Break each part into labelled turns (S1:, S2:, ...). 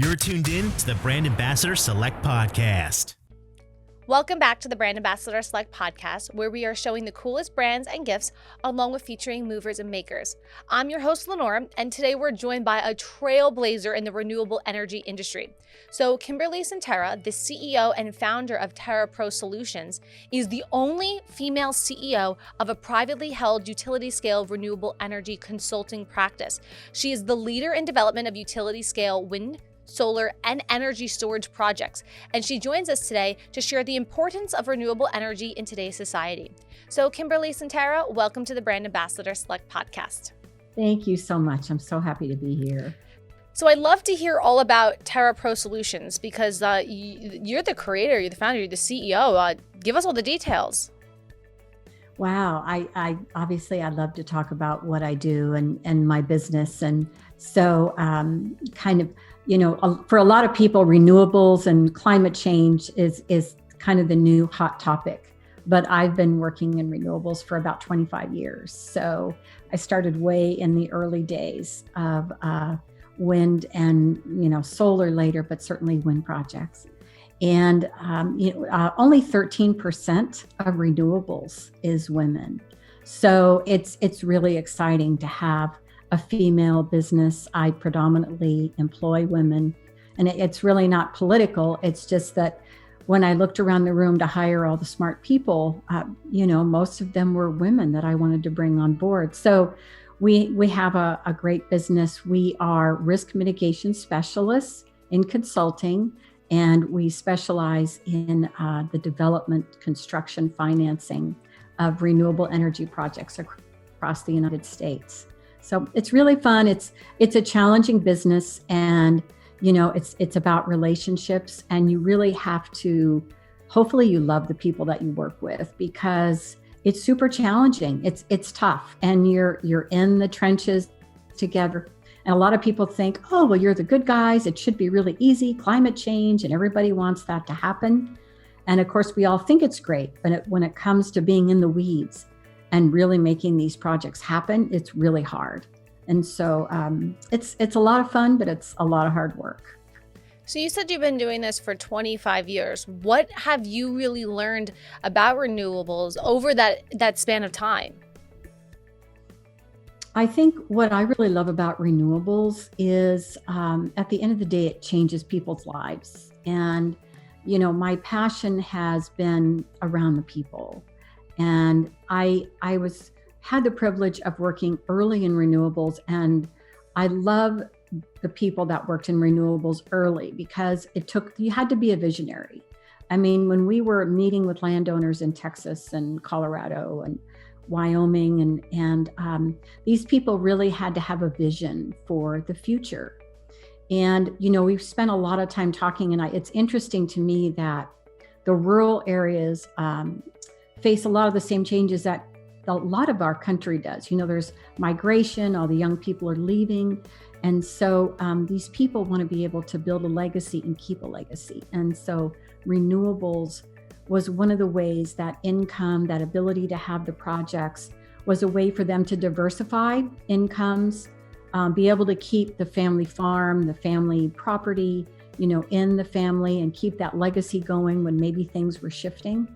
S1: You're tuned in to the Brand Ambassador Select Podcast.
S2: Welcome back to the Brand Ambassador Select Podcast, where we are showing the coolest brands and gifts along with featuring movers and makers. I'm your host, Lenora, and today we're joined by a trailblazer in the renewable energy industry. So Kimberlee Centera, the CEO and founder of TerraPro Solutions, is the only female CEO of a privately held utility-scale renewable energy consulting practice. She is the leader in development of utility-scale wind, solar, and energy storage projects. And she joins us today to share the importance of renewable energy in today's society. So Kimberlee Centera, welcome to the Brand Ambassador Select Podcast.
S3: Thank you so much. I'm so happy to be here.
S2: So I'd love to hear all about TerraPro Solutions because you're the creator, you're the founder, you're the CEO. Give us all the details.
S3: Wow. I obviously I'd love to talk about what I do and my business. And so for a lot of people, renewables and climate change is kind of the new hot topic. But I've been working in renewables for about 25 years. So I started way in the early days of wind and solar later, but certainly wind projects. And only 13% of renewables is women. So it's really exciting to have a female business. I predominantly employ women, and it's really not political. It's just that when I looked around the room to hire all the smart people, most of them were women that I wanted to bring on board. So we have a great business. We are risk mitigation specialists in consulting, and we specialize in the development, construction, financing of renewable energy projects across the United States. So it's really fun. It's a challenging business, and it's about relationships, and you really have to, hopefully you love the people that you work with, because it's super challenging. It's tough, and you're in the trenches together. And a lot of people think, oh, well, you're the good guys. It should be really easy, climate change, and everybody wants that to happen. And of course, we all think it's great, but when it comes to being in the weeds and really making these projects happen, it's really hard. And so it's a lot of fun, but it's a lot of hard work.
S2: So you said you've been doing this for 25 years. What have you really learned about renewables over that span of time?
S3: I think what I really love about renewables is at the end of the day, it changes people's lives. And, my passion has been around the people. And I had the privilege of working early in renewables, and I love the people that worked in renewables early because you had to be a visionary. I mean, when we were meeting with landowners in Texas and Colorado and Wyoming, and these people really had to have a vision for the future. And, we've spent a lot of time talking, and it's interesting to me that the rural areas face a lot of the same changes that a lot of our country does. There's migration, all the young people are leaving. And so these people want to be able to build a legacy and keep a legacy. And so renewables was one of the ways that income, that ability to have the projects, was a way for them to diversify incomes, be able to keep the family farm, the family property, in the family, and keep that legacy going when maybe things were shifting.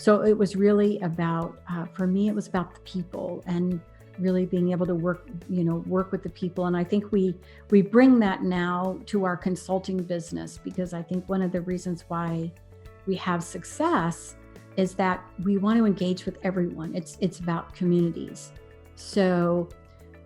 S3: So it was really about, for me, it was about the people and really being able to work with the people. And I think we bring that now to our consulting business, because I think one of the reasons why we have success is that we want to engage with everyone. It's about communities. So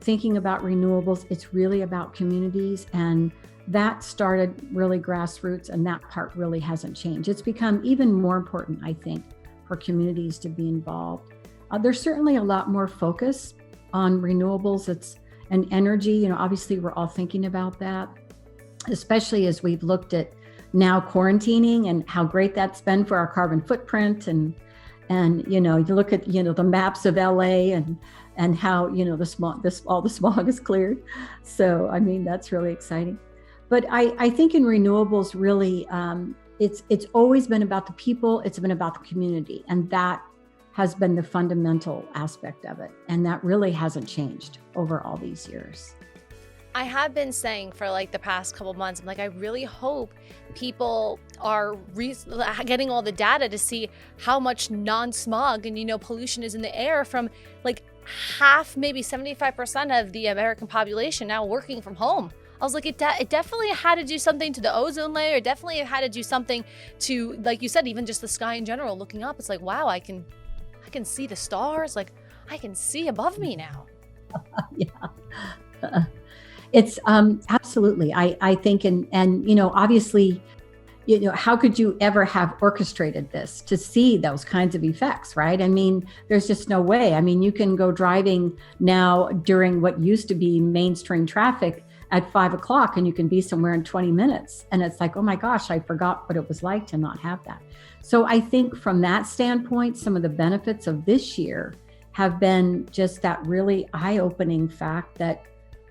S3: thinking about renewables, it's really about communities, and that started really grassroots, and that part really hasn't changed. It's become even more important, I think, for communities to be involved. There's certainly a lot more focus on renewables. And energy, obviously we're all thinking about that, especially as we've looked at now quarantining and how great that's been for our carbon footprint. And you look at, the maps of LA and how, all the smog is cleared. So, I mean, that's really exciting. But I think in renewables, really, it's always been about the people. It's been about the community. And that has been the fundamental aspect of it. And that really hasn't changed over all these years.
S2: I have been saying for like the past couple months, I'm like, I really hope people are getting all the data to see how much non-smog and, pollution is in the air from like half, maybe 75% of the American population now working from home. I was like, it definitely had to do something to the ozone layer. It definitely had to do something to, like you said, even just the sky in general. Looking up, it's like, wow, I can see the stars. Like I can see above me now.
S3: Yeah. It's absolutely. I think, and obviously, how could you ever have orchestrated this to see those kinds of effects, right? I mean, there's just no way. I mean, you can go driving now during what used to be mainstream traffic at 5 o'clock and you can be somewhere in 20 minutes. And it's like, oh my gosh, I forgot what it was like to not have that. So I think from that standpoint, some of the benefits of this year have been just that really eye-opening fact that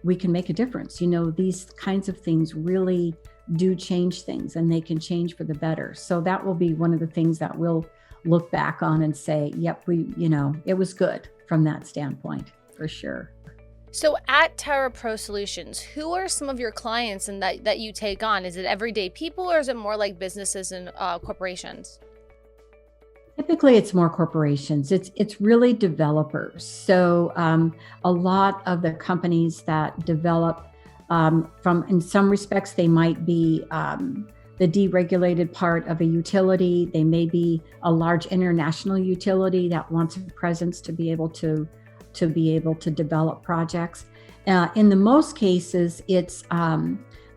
S3: we can make a difference. These kinds of things really do change things and they can change for the better. So that will be one of the things that we'll look back on and say, yep, it was good from that standpoint, for sure.
S2: So at TerraPro Solutions, who are some of your clients and that you take on? Is it everyday people or is it more like businesses and corporations?
S3: Typically, it's more corporations. It's really developers. So a lot of the companies that develop in some respects, they might be the deregulated part of a utility. They may be a large international utility that wants a presence to be able to develop projects. In the most cases, it's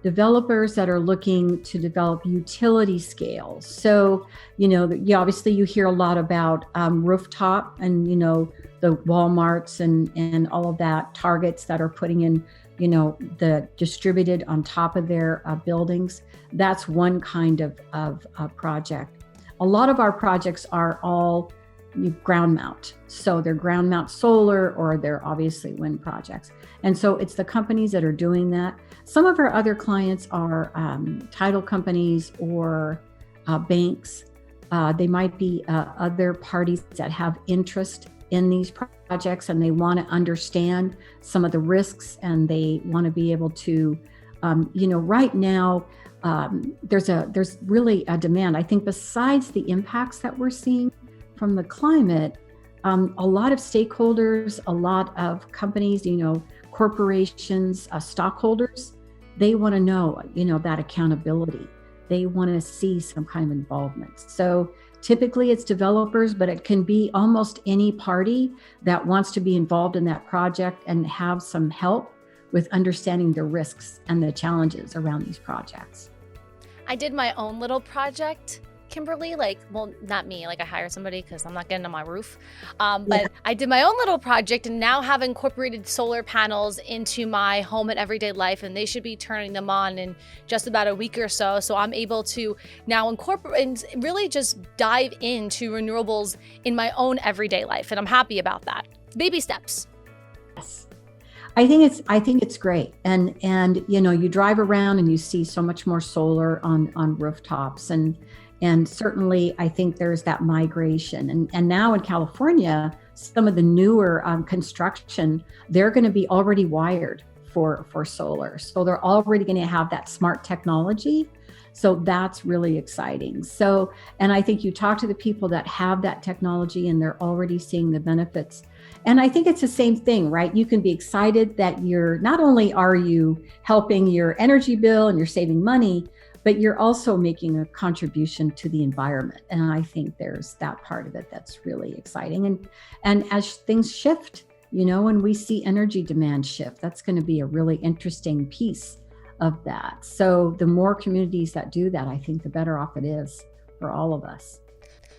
S3: developers that are looking to develop utility scales. So, obviously you hear a lot about rooftop and, the Walmarts and all of that, Targets that are putting in, the distributed on top of their buildings. That's one kind of project. A lot of our projects are all ground mount. So they're ground mount solar or they're obviously wind projects. And so it's the companies that are doing that. Some of our other clients are title companies or banks. They might be other parties that have interest in these projects and they want to understand some of the risks and they want to be able to, right now, there's really a demand. I think besides the impacts that we're seeing from the climate, a lot of stakeholders, a lot of companies, corporations, stockholders, they want to know, that accountability. They want to see some kind of involvement. So typically it's developers, but it can be almost any party that wants to be involved in that project and have some help with understanding the risks and the challenges around these projects.
S2: I did my own little project, Kimberlee, not me, I hired somebody because I'm not getting on my roof. But I did my own little project and now have incorporated solar panels into my home and everyday life. And they should be turning them on in just about a week or so. So I'm able to now incorporate and really just dive into renewables in my own everyday life. And I'm happy about that. Baby steps.
S3: Yes. I think it's great. And you drive around and you see so much more solar on rooftops and certainly, I think there's that migration. And now in California, some of the newer construction, they're going to be already wired for solar. So they're already going to have that smart technology. So that's really exciting. So, and I think you talk to the people that have that technology and they're already seeing the benefits. And I think it's the same thing, right? You can be excited that not only are you helping your energy bill and you're saving money, but you're also making a contribution to the environment. And I think there's that part of it that's really exciting. And as things shift, when we see energy demand shift, that's going to be a really interesting piece of that. So the more communities that do that, I think the better off it is for all of us.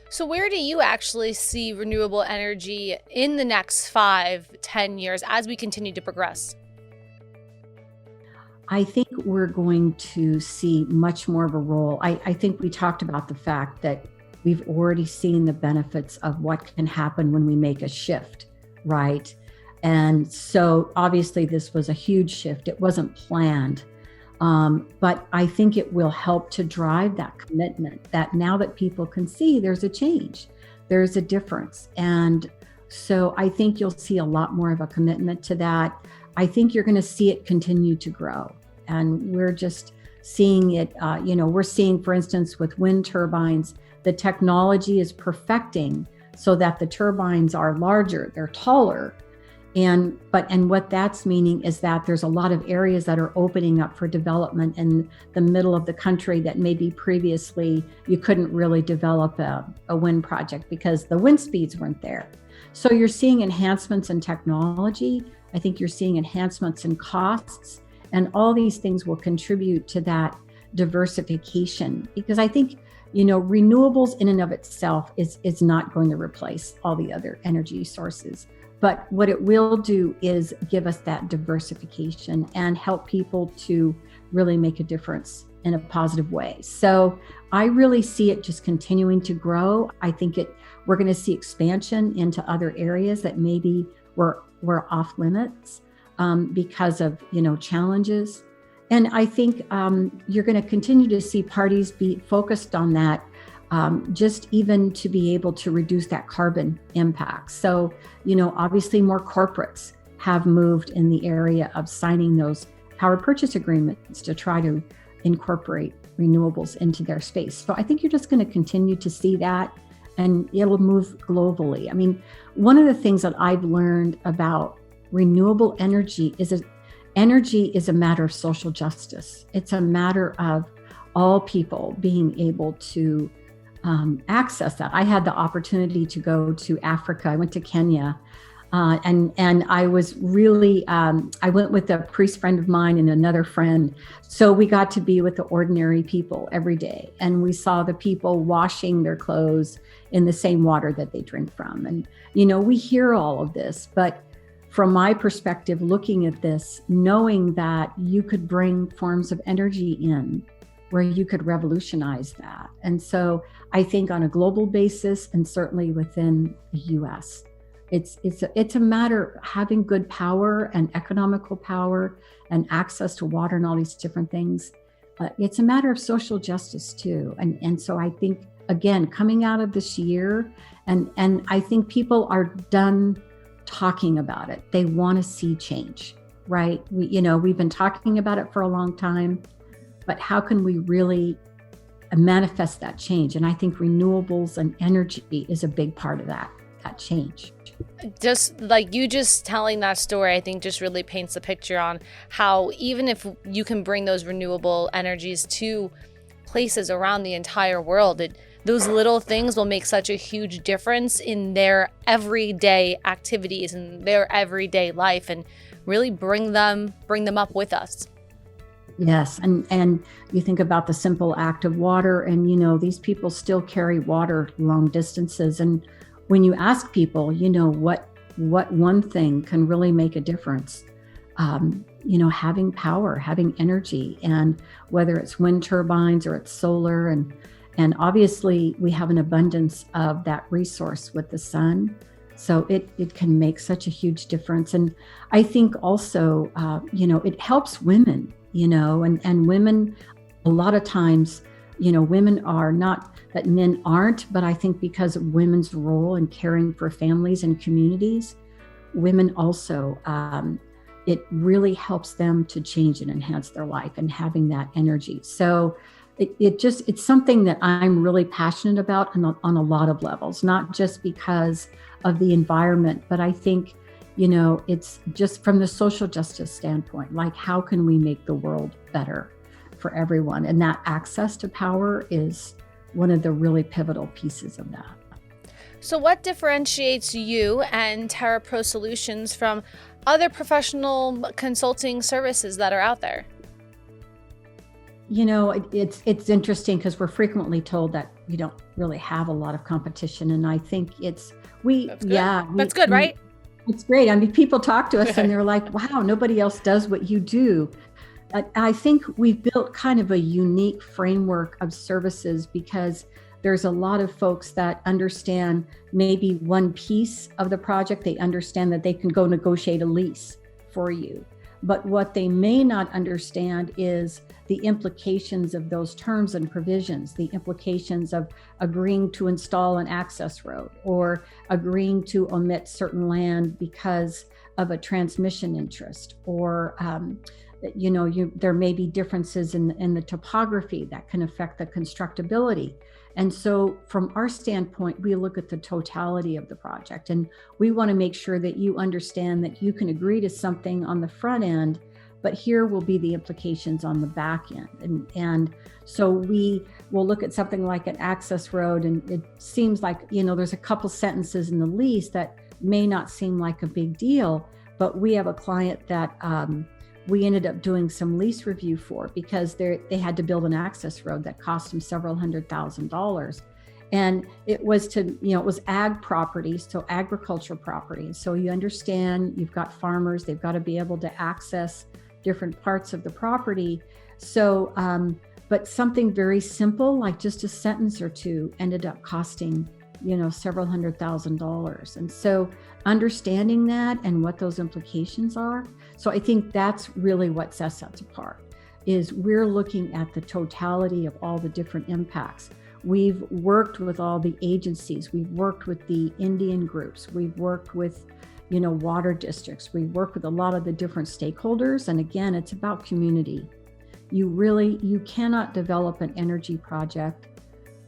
S2: So where do you actually see renewable energy in the next 5-10 years as we continue to progress?
S3: I think we're going to see much more of a role. I think we talked about the fact that we've already seen the benefits of what can happen when we make a shift, right? And so obviously this was a huge shift. It wasn't planned. But I think it will help to drive that commitment that now that people can see there's a change, there's a difference. And so I think you'll see a lot more of a commitment to that. I think you're going to see it continue to grow. And we're just seeing it, we're seeing, for instance, with wind turbines, the technology is perfecting so that the turbines are larger, they're taller. And what that's meaning is that there's a lot of areas that are opening up for development in the middle of the country that maybe previously you couldn't really develop a wind project because the wind speeds weren't there. So you're seeing enhancements in technology. I think you're seeing enhancements in costs, and all these things will contribute to that diversification, because I think, renewables in and of itself is not going to replace all the other energy sources. But what it will do is give us that diversification and help people to really make a difference in a positive way. So I really see it just continuing to grow. I think we're going to see expansion into other areas that maybe were off limits because of, challenges. And I think you're going to continue to see parties be focused on that, just even to be able to reduce that carbon impact. So, obviously more corporates have moved in the area of signing those power purchase agreements to try to incorporate renewables into their space. So I think you're just going to continue to see that, and it'll move globally. I mean, one of the things that I've learned about renewable energy is that energy is a matter of social justice. It's a matter of all people being able to access that. I had the opportunity to go to Africa. I went to Kenya, and I was really, I went with a priest friend of mine and another friend. So we got to be with the ordinary people every day. And we saw the people washing their clothes in the same water that they drink from. And, we hear all of this, but from my perspective, looking at this, knowing that you could bring forms of energy in where you could revolutionize that. And so I think on a global basis, and certainly within the US, it's a matter of having good power and economical power and access to water and all these different things. It's a matter of social justice too. And so I think, again, coming out of this year, and I think people are done talking about it. They want to see change, right? We've been talking about it for a long time, but how can we really manifest that change? And I think renewables and energy is a big part of that change.
S2: Just like you just telling that story, I think just really paints a picture on how even if you can bring those renewable energies to places around the entire world, those little things will make such a huge difference in their everyday activities and their everyday life, and really bring them up with us.
S3: Yes. And you think about the simple act of water, and, these people still carry water long distances. And when you ask people, what one thing can really make a difference, having power, having energy, and whether it's wind turbines or it's solar, and obviously we have an abundance of that resource with the sun. So it can make such a huge difference. And I think also, it helps women, and women, a lot of times, women are not that men aren't, but I think because of women's role in caring for families and communities, women also, it really helps them to change and enhance their life and having that energy. So it's something that I'm really passionate about on a lot of levels, not just because of the environment, but I think, it's just from the social justice standpoint, like how can we make the world better for everyone? And that access to power is one of the really pivotal pieces of that.
S2: So what differentiates you and TerraPro Solutions from other professional consulting services that are out there?
S3: It's interesting because we're frequently told that we don't really have a lot of competition. And I think That's good, right? It's great. I mean, people talk to us and they're like, wow, nobody else does what you do. I think we've built kind of a unique framework of services because there's a lot of folks that understand maybe one piece of the project. They understand that they can go negotiate a lease for you. But what they may not understand is the implications of those terms and provisions, the implications of agreeing to install an access road or agreeing to omit certain land because of a transmission interest, or there may be differences in the topography that can affect the constructability. And so from our standpoint, we look at the totality of the project, and we want to make sure that you understand that you can agree to something on the front end, but here will be the implications on the back end. And so we will look at something like an access road, and it seems like, there's a couple sentences in the lease that may not seem like a big deal, but we have a client that we ended up doing some lease review for, because they had to build an access road that cost them several $100,000. And it was it was ag property, so agricultural property. And so you understand, you've got farmers, they've got to be able to access different parts of the property. So, but something very simple, like just a sentence or two, ended up costing, several $100,000. And so understanding that and what those implications are. So I think that's really what sets us apart, is we're looking at the totality of all the different impacts. We've worked with all the agencies. We've worked with the Indian groups. We've worked with, water districts. We've worked with a lot of the different stakeholders. And again, it's about community. You cannot develop an energy project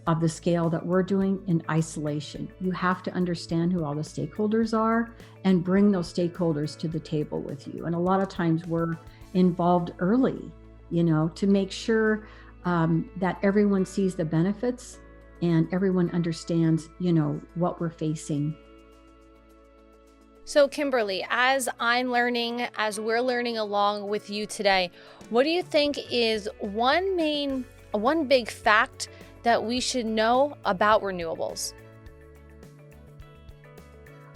S3: of the scale that we're doing in isolation. You have to understand who all the stakeholders are and bring those stakeholders to the table with you. And a lot of times we're involved early, to make sure that everyone sees the benefits and everyone understands, what we're facing.
S2: So Kimberlee, as we're learning along with you today, what do you think is one big fact that we should know about renewables?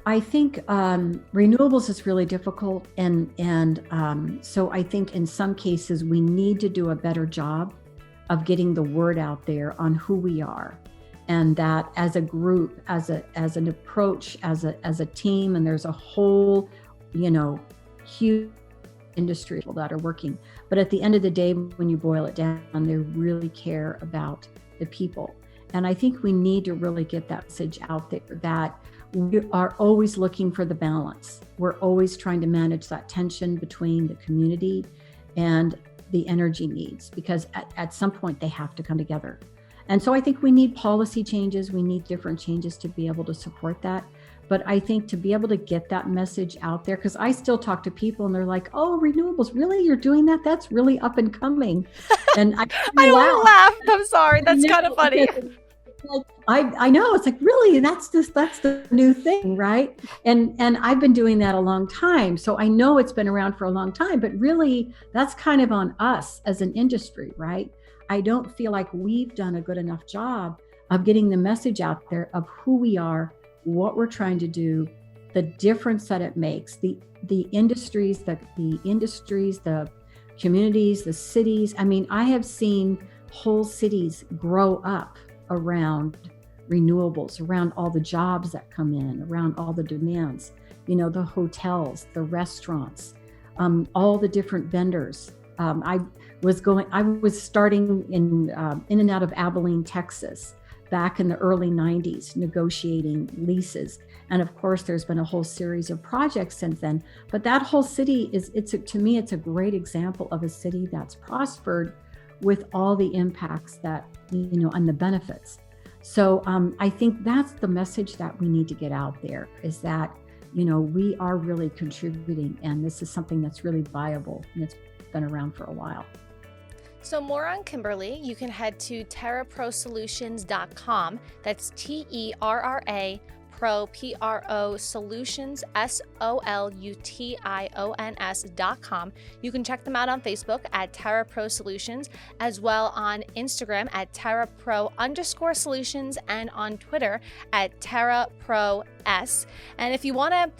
S3: I think renewables is really difficult, and so I think in some cases we need to do a better job of getting the word out there on who we are, and that as a group, as an approach, as a team, and there's a whole, huge industry that are working. But at the end of the day, when you boil it down, they really care about the people. And I think we need to really get that message out there, that we are always looking for the balance. We're always trying to manage that tension between the community and the energy needs, because at some point they have to come together. And so I think we need policy changes. We need different changes to be able to support that. But I think to be able to get that message out there, because I still talk to people and they're like, "Oh, renewables, really? You're doing that? That's really up and coming." And I
S2: don't want to laugh. I'm sorry. That's kind of funny.
S3: I know, it's like, really, that's the new thing, right? And I've been doing that a long time. So I know it's been around for a long time, but really that's kind of on us as an industry, right? I don't feel like we've done a good enough job of getting the message out there of who we are, what we're trying to do, the difference that it makes, the industries, the communities, the cities. I mean, I have seen whole cities grow up around renewables, around all the jobs that come in, around all the demands, the hotels, the restaurants, all the different vendors. I was starting in and out of Abilene, Texas, back in the early 90s, negotiating leases. And of course, there's been a whole series of projects since then. But that whole city to me, it's a great example of a city that's prospered with all the impacts that, and the benefits. So I think that's the message that we need to get out there, is that, we are really contributing, and this is something that's really viable, and it's been around for a while.
S2: So more on Kimberlee, you can head to TerraProSolutions.com. That's TERRA Pro, PRO Solutions, SOLUTIONS.com. You can check them out on Facebook at TerraPro Solutions, as well on Instagram at TerraPro_Solutions, and on Twitter at TerraProS. And if you want to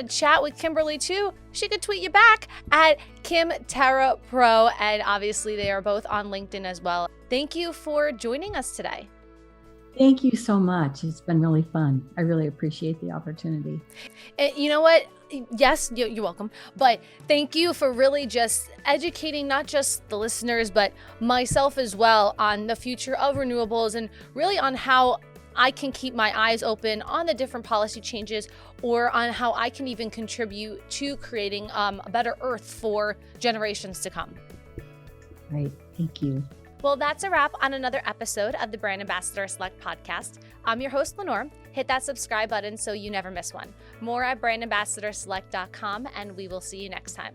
S2: chat with Kimberlee too, she could tweet you back at KimTerraPro, and obviously they are both on LinkedIn as well. Thank you for joining us today.
S3: Thank you so much. It's been really fun. I really appreciate the opportunity.
S2: You know what? Yes, you're welcome. But thank you for really just educating not just the listeners, but myself as well, on the future of renewables, and really on how I can keep my eyes open on the different policy changes or on how I can even contribute to creating a better earth for generations to come.
S3: Right. Thank you.
S2: Well, that's a wrap on another episode of the Brand Ambassador Select podcast. I'm your host, Lenore. Hit that subscribe button so you never miss one. More at brandambassadorselect.com, and we will see you next time.